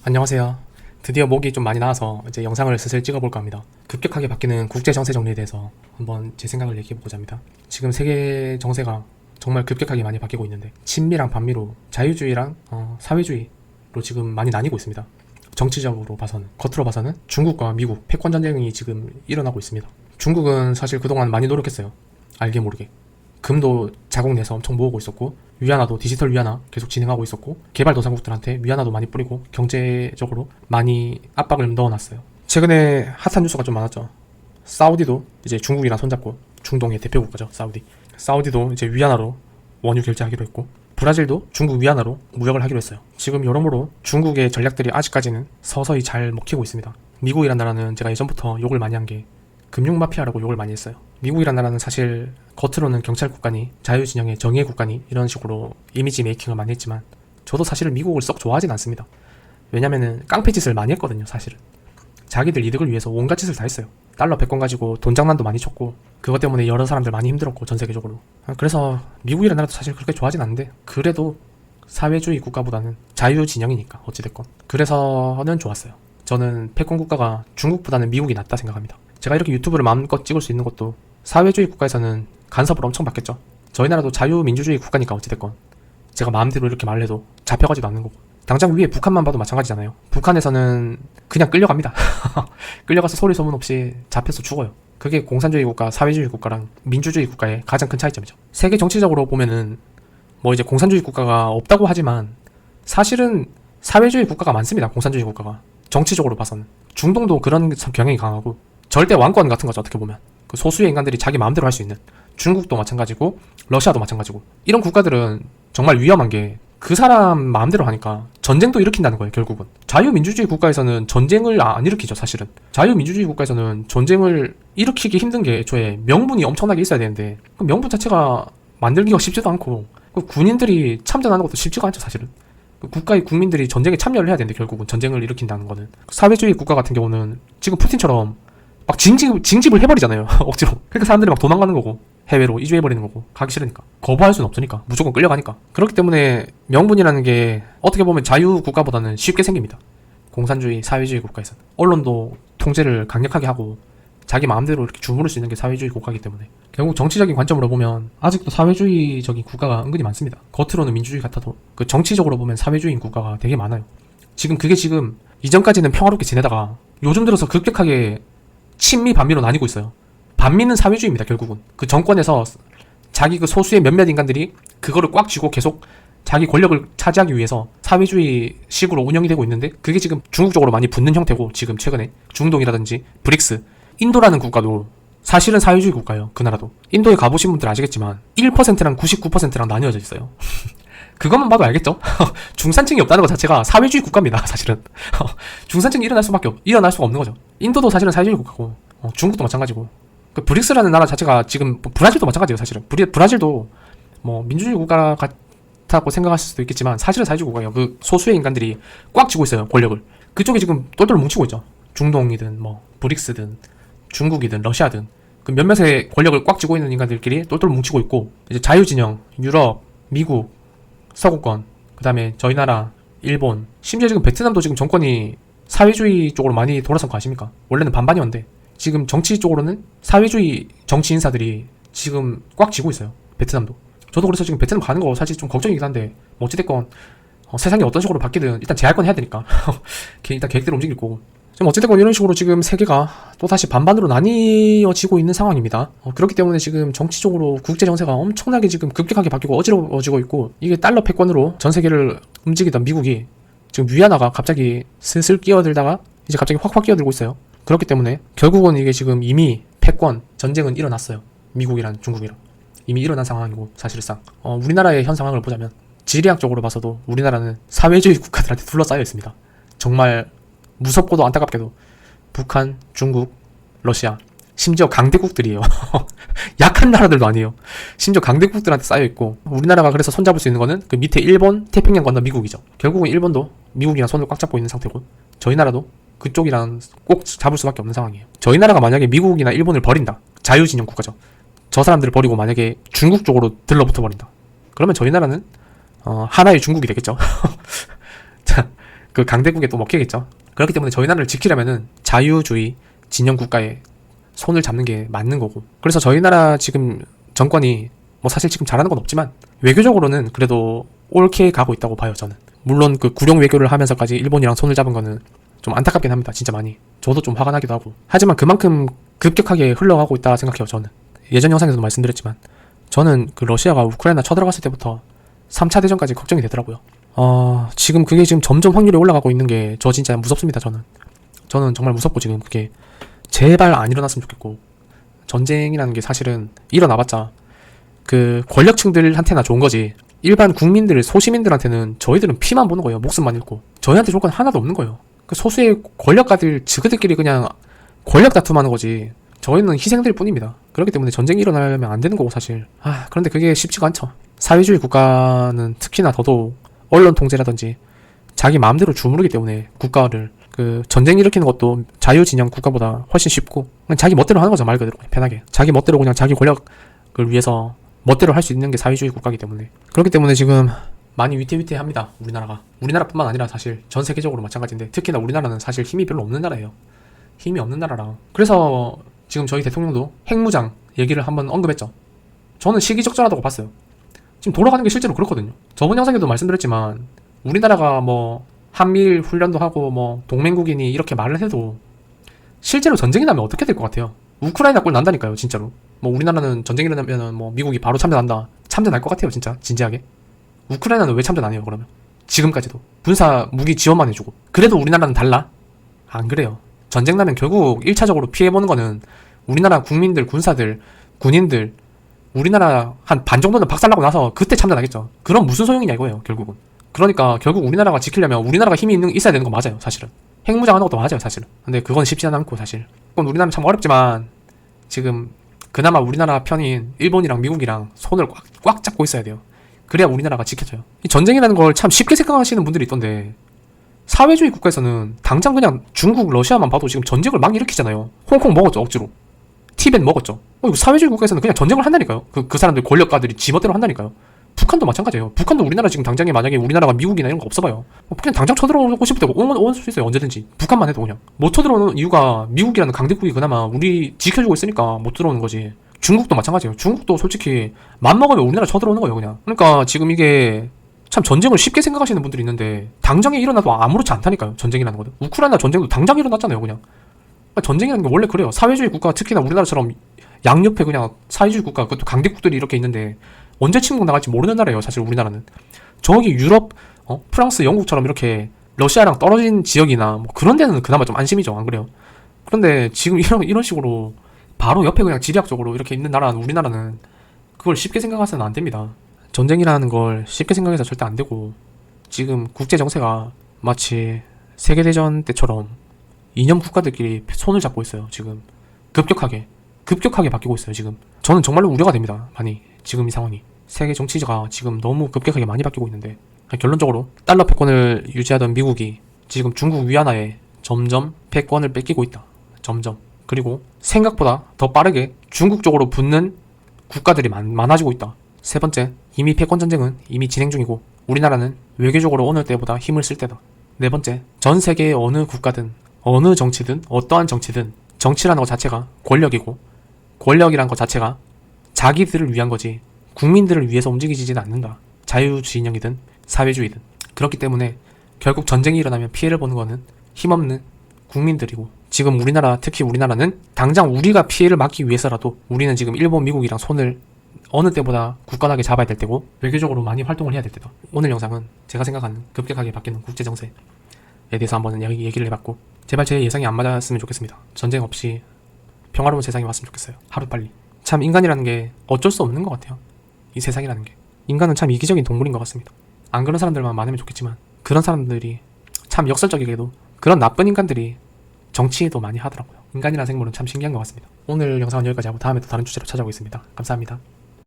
안녕하세요. 드디어 목이 좀 많이 나와서 이제 영상을 슬슬 찍어볼까 합니다. 급격하게 바뀌는 국제 정세 정리에 대해서 한번 제 생각을 얘기해보고자 합니다. 지금 세계 정세가 정말 급격하게 많이 바뀌고 있는데 친미랑 반미로 자유주의랑 사회주의로 지금 많이 나뉘고 있습니다. 정치적으로 봐서는, 겉으로 봐서는 중국과 미국 패권 전쟁이 지금 일어나고 있습니다. 중국은 사실 그동안 많이 노력했어요. 알게 모르게. 금도 자국 내서 엄청 모으고 있었고, 위안화도 디지털 위안화 계속 진행하고 있었고, 개발도상국들한테 위안화도 많이 뿌리고 경제적으로 많이 압박을 넣어놨어요. 최근에 핫한 뉴스가 좀 많았죠. 사우디도 이제 중국이랑 손잡고, 중동의 대표 국가죠, 사우디. 사우디도 이제 위안화로 원유 결제하기로 했고, 브라질도 중국 위안화로 무역을 하기로 했어요. 지금 여러모로 중국의 전략들이 아직까지는 서서히 잘 먹히고 있습니다. 미국이란 나라는 제가 예전부터 욕을 많이 한 게 금융 마피아라고 욕을 많이 했어요. 미국이란 나라는 사실 겉으로는 경찰 국가니 자유진영의 정의의 국가니 이런 식으로 이미지 메이킹을 많이 했지만, 저도 사실은 미국을 썩 좋아하진 않습니다. 왜냐면은 깡패 짓을 많이 했거든요. 사실은 자기들 이득을 위해서 온갖 짓을 다 했어요. 달러 100권 가지고 돈 장난도 많이 쳤고, 그것 때문에 여러 사람들 많이 힘들었고, 전 세계적으로. 그래서 미국이란 나라도 사실 그렇게 좋아하진 않는데, 그래도 사회주의 국가보다는 자유진영이니까 어찌됐건 그래서는 좋았어요. 저는 패권 국가가 중국보다는 미국이 낫다 생각합니다. 제가 이렇게 유튜브를 마음껏 찍을 수 있는 것도 사회주의 국가에서는 간섭을 엄청 받겠죠. 저희 나라도 자유민주주의 국가니까 어찌됐건 제가 마음대로 이렇게 말을 해도 잡혀가지도 않는 거고, 당장 위에 북한만 봐도 마찬가지잖아요. 북한에서는 그냥 끌려갑니다. 끌려가서 소리 소문 없이 잡혀서 죽어요. 그게 공산주의 국가, 사회주의 국가랑 민주주의 국가의 가장 큰 차이점이죠. 세계 정치적으로 보면은 뭐 이제 공산주의 국가가 없다고 하지만 사실은 사회주의 국가가 많습니다. 공산주의 국가가 정치적으로 봐서는. 중동도 그런 경향이 강하고, 절대 왕권 같은 거죠. 어떻게 보면 그 소수의 인간들이 자기 마음대로 할 수 있는. 중국도 마찬가지고 러시아도 마찬가지고. 이런 국가들은 정말 위험한 게 그 사람 마음대로 하니까 전쟁도 일으킨다는 거예요. 결국은 자유민주주의 국가에서는 전쟁을 안 일으키죠. 사실은 자유민주주의 국가에서는 전쟁을 일으키기 힘든 게 애초에 명분이 엄청나게 있어야 되는데, 그 명분 자체가 만들기가 쉽지도 않고, 그 군인들이 참전하는 것도 쉽지가 않죠. 사실은 그 국가의 국민들이 전쟁에 참여를 해야 되는데, 결국은 전쟁을 일으킨다는 거는. 사회주의 국가 같은 경우는 지금 푸틴처럼 막 징집을 해버리잖아요. 억지로. 그러니까 사람들이 막 도망가는 거고, 해외로 이주해버리는 거고, 가기 싫으니까. 거부할 수는 없으니까. 무조건 끌려가니까. 그렇기 때문에 명분이라는 게 어떻게 보면 자유 국가보다는 쉽게 생깁니다. 공산주의, 사회주의 국가에서는. 언론도 통제를 강력하게 하고 자기 마음대로 이렇게 주무를 수 있는 게 사회주의 국가이기 때문에, 결국 정치적인 관점으로 보면 아직도 사회주의적인 국가가 은근히 많습니다. 겉으로는 민주주의 같아도 그 정치적으로 보면 사회주의인 국가가 되게 많아요. 그게 지금 이전까지는 평화롭게 지내다가 요즘 들어서 급격하게 친미 반미로 나뉘고 있어요. 반미는 사회주의입니다. 결국은 그 정권에서 자기 그 소수의 몇몇 인간들이 그거를 꽉 쥐고 계속 자기 권력을 차지하기 위해서 사회주의 식으로 운영이 되고 있는데, 그게 지금 중국 쪽으로 많이 붙는 형태고, 지금 최근에 중동이라든지 브릭스, 인도라는 국가도 사실은 사회주의 국가예요. 그 나라도. 인도에 가보신 분들 아시겠지만 1%랑 99%랑 나뉘어져 있어요. 그것만 봐도 알겠죠? 중산층이 없다는 것 자체가 사회주의 국가입니다. 사실은 중산층이 일어날 수가 없는 거죠. 인도도 사실은 사회주의 국가고, 중국도 마찬가지고, 그 브릭스라는 나라 자체가 지금 브라질도 마찬가지예요. 사실은 브라질도 뭐 민주주의 국가 같다고 생각하실 수도 있겠지만 사실은 사회주의 국가예요. 그 소수의 인간들이 꽉 쥐고 있어요. 권력을. 그쪽이 지금 똘똘 뭉치고 있죠. 중동이든 뭐 브릭스든 중국이든 러시아든 그 몇몇의 권력을 꽉 쥐고 있는 인간들끼리 똘똘 뭉치고 있고, 이제 자유진영, 유럽, 미국, 서구권, 그 다음에 저희 나라, 일본, 심지어 지금 베트남도 지금 정권이 사회주의 쪽으로 많이 돌아선 거 아십니까? 원래는 반반이었는데 지금 정치 쪽으로는 사회주의 정치 인사들이 지금 꽉 쥐고 있어요. 베트남도. 저도 그래서 지금 베트남 가는 거 사실 좀 걱정이긴 한데, 뭐 어찌됐건 세상이 어떤 식으로 바뀌든 일단 제 할 건 해야 되니까 일단 계획대로 움직일 거고. 지금 어찌됐건 이런 식으로 지금 세계가 또다시 반반으로 나뉘어지고 있는 상황입니다. 그렇기 때문에 지금 정치적으로 국제 정세가 엄청나게 지금 급격하게 바뀌고 어지러워지고 있고, 이게 달러 패권으로 전 세계를 움직이던 미국이 지금 위안화가 갑자기 슬슬 끼어들다가 이제 갑자기 확 끼어들고 있어요. 그렇기 때문에 결국은 이게 지금 이미 패권 전쟁은 일어났어요. 미국이랑 중국이랑 이미 일어난 상황이고, 사실상 우리나라의 현 상황을 보자면 지리학적으로 봐서도 우리나라는 사회주의 국가들한테 둘러싸여 있습니다. 정말 무섭고도 안타깝게도 북한, 중국, 러시아, 심지어 강대국들이에요. 약한 나라들도 아니에요. 심지어 강대국들한테 쌓여있고, 우리나라가 그래서 손잡을 수 있는 거는 그 밑에 일본, 태평양 건너 미국이죠. 결국은 일본도 미국이랑 손을 꽉 잡고 있는 상태고, 저희 나라도 그쪽이랑 꼭 잡을 수밖에 없는 상황이에요. 저희 나라가 만약에 미국이나 일본을 버린다. 자유진영 국가죠. 저 사람들을 버리고 만약에 중국 쪽으로 들러붙어 버린다. 그러면 저희 나라는 하나의 중국이 되겠죠. 자, 그 강대국에 또 먹히겠죠. 그렇기 때문에 저희 나라를 지키려면은 자유주의 진영 국가에 손을 잡는 게 맞는 거고. 그래서 저희 나라 지금 정권이 뭐 사실 지금 잘하는 건 없지만 외교적으로는 그래도 옳게 가고 있다고 봐요, 저는. 물론 그 구령 외교를 하면서까지 일본이랑 손을 잡은 거는 좀 안타깝긴 합니다, 진짜 많이. 저도 좀 화가 나기도 하고. 하지만 그만큼 급격하게 흘러가고 있다 생각해요, 저는. 예전 영상에서도 말씀드렸지만 저는 그 러시아가 우크라이나 쳐들어갔을 때부터 3차 대전까지 걱정이 되더라고요. 지금 그게 지금 점점 확률이 올라가고 있는 게 저 진짜 무섭습니다, 저는 정말 무섭고, 지금 그게 제발 안 일어났으면 좋겠고. 전쟁이라는 게 사실은 일어나봤자 그 권력층들한테나 좋은 거지, 일반 국민들, 소시민들한테는 저희들은 피만 보는 거예요. 목숨만 잃고. 저희한테 좋을 건 하나도 없는 거예요. 그 소수의 권력가들 지그들끼리 그냥 권력 다툼하는 거지, 저희는 희생될 뿐입니다. 그렇기 때문에 전쟁이 일어나려면 안 되는 거고, 사실. 그런데 그게 쉽지가 않죠. 사회주의 국가는 특히나 더더욱 언론 통제라든지 자기 마음대로 주무르기 때문에 국가를, 그 전쟁 일으키는 것도 자유진영 국가보다 훨씬 쉽고 그냥 자기 멋대로 하는 거죠, 말 그대로. 편하게 자기 멋대로 그냥 자기 권력을 위해서 멋대로 할 수 있는 게 사회주의 국가이기 때문에. 그렇기 때문에 지금 많이 위태위태합니다, 우리나라가. 우리나라뿐만 아니라 사실 전 세계적으로 마찬가지인데, 특히나 우리나라는 사실 힘이 별로 없는 나라예요. 힘이 없는 나라라. 그래서 지금 저희 대통령도 핵무장 얘기를 한번 언급했죠. 저는 시기적절하다고 봤어요. 지금 돌아가는 게 실제로 그렇거든요. 저번 영상에도 말씀드렸지만 우리나라가 뭐 한미일 훈련도 하고 뭐 동맹국이니 이렇게 말을 해도 실제로 전쟁이 나면 어떻게 될 것 같아요? 우크라이나 꼴 난다니까요, 진짜로. 뭐 우리나라는 전쟁이 일어나면 뭐 미국이 바로 참전한다. 참전할 것 같아요, 진짜 진지하게. 우크라이나는 왜 참전 안 해요, 그러면? 지금까지도 군사 무기 지원만 해주고. 그래도 우리나라는 달라? 안 그래요. 전쟁 나면 결국 1차적으로 피해보는 거는 우리나라 국민들, 군사들, 군인들. 우리나라 한 반 정도는 박살나고 나서 그때 참전하겠죠. 그럼 무슨 소용이냐 이거예요, 결국은. 그러니까 결국 우리나라가 지키려면 우리나라가 힘이 있어야 되는 거 맞아요, 사실은. 핵무장하는 것도 맞아요, 사실은. 근데 그건 쉽지는 않고, 사실. 그건 우리나라는 참 어렵지만 지금 그나마 우리나라 편인 일본이랑 미국이랑 손을 꽉 잡고 있어야 돼요. 그래야 우리나라가 지켜져요. 이 전쟁이라는 걸 참 쉽게 생각하시는 분들이 있던데, 사회주의 국가에서는 당장 그냥 중국, 러시아만 봐도 지금 전쟁을 막 일으키잖아요. 홍콩 먹었죠, 억지로. 티벳 먹었죠. 이거 사회주의 국가에서는 그냥 전쟁을 한다니까요. 그 사람들 권력가들이 지멋대로 한다니까요. 북한도 마찬가지예요. 북한도 우리나라 지금 당장에 만약에 우리나라가 미국이나 이런 거 없어봐요. 그냥 당장 쳐들어오고 싶을 때 올 수 있어요, 언제든지. 북한만 해도 그냥. 못 쳐들어오는 이유가 미국이라는 강대국이 그나마 우리 지켜주고 있으니까 못 들어오는 거지. 중국도 마찬가지예요. 중국도 솔직히 맘먹으면 우리나라 쳐들어오는 거예요, 그냥. 그러니까 지금 이게 참 전쟁을 쉽게 생각하시는 분들이 있는데 당장에 일어나도 아무렇지 않다니까요, 전쟁이라는 거는. 우크라이나 전쟁도 당장 일어났잖아요, 그냥. 전쟁이라는 게 원래 그래요. 사회주의 국가, 특히나 우리나라처럼 양옆에 그냥 사회주의 국가, 그것도 강대국들이 이렇게 있는데 언제 침공 나갈지 모르는 나라예요, 사실 우리나라는. 저기 유럽, 프랑스, 영국처럼 이렇게 러시아랑 떨어진 지역이나 뭐 그런 데는 그나마 좀 안심이죠, 안 그래요? 그런데 지금 이런 식으로 바로 옆에 그냥 지리학적으로 이렇게 있는 나라는, 우리나라는 그걸 쉽게 생각해서는 안 됩니다. 전쟁이라는 걸 쉽게 생각해서 절대 안 되고, 지금 국제 정세가 마치 세계대전 때처럼 이념 국가들끼리 손을 잡고 있어요, 지금. 급격하게 바뀌고 있어요, 지금. 저는 정말로 우려가 됩니다, 많이. 지금 이 상황이. 세계 정치가 지금 너무 급격하게 많이 바뀌고 있는데, 결론적으로 달러 패권을 유지하던 미국이 지금 중국 위안화에 점점 패권을 뺏기고 있다. 점점. 그리고 생각보다 더 빠르게 중국 쪽으로 붙는 국가들이 많아지고 있다. 세 번째, 이미 패권 전쟁은 이미 진행 중이고 우리나라는 외교적으로 어느 때보다 힘을 쓸 때다. 네 번째, 전 세계의 어느 국가든 어느 정치든 어떠한 정치든 정치라는 것 자체가 권력이고, 권력이란 것 자체가 자기들을 위한 거지 국민들을 위해서 움직이지는 않는다. 자유주의인형이든 사회주의든. 그렇기 때문에 결국 전쟁이 일어나면 피해를 보는 거는 힘없는 국민들이고, 지금 우리나라, 특히 우리나라는 당장 우리가 피해를 막기 위해서라도 우리는 지금 일본, 미국이랑 손을 어느 때보다 굳건하게 잡아야 될 때고 외교적으로 많이 활동을 해야 될 때다. 오늘 영상은 제가 생각하는 급격하게 바뀌는 국제 정세에 대해서 한번 얘기를 해봤고, 제발 제 예상이 안 맞았으면 좋겠습니다. 전쟁 없이 평화로운 세상이 왔으면 좋겠어요, 하루빨리. 참 인간이라는 게 어쩔 수 없는 것 같아요, 이 세상이라는 게. 인간은 참 이기적인 동물인 것 같습니다. 안 그런 사람들만 많으면 좋겠지만 그런 사람들이 참 역설적이게도 그런 나쁜 인간들이 정치에도 많이 하더라고요. 인간이라는 생물은 참 신기한 것 같습니다. 오늘 영상은 여기까지 하고 다음에 또 다른 주제로 찾아오겠습니다. 감사합니다.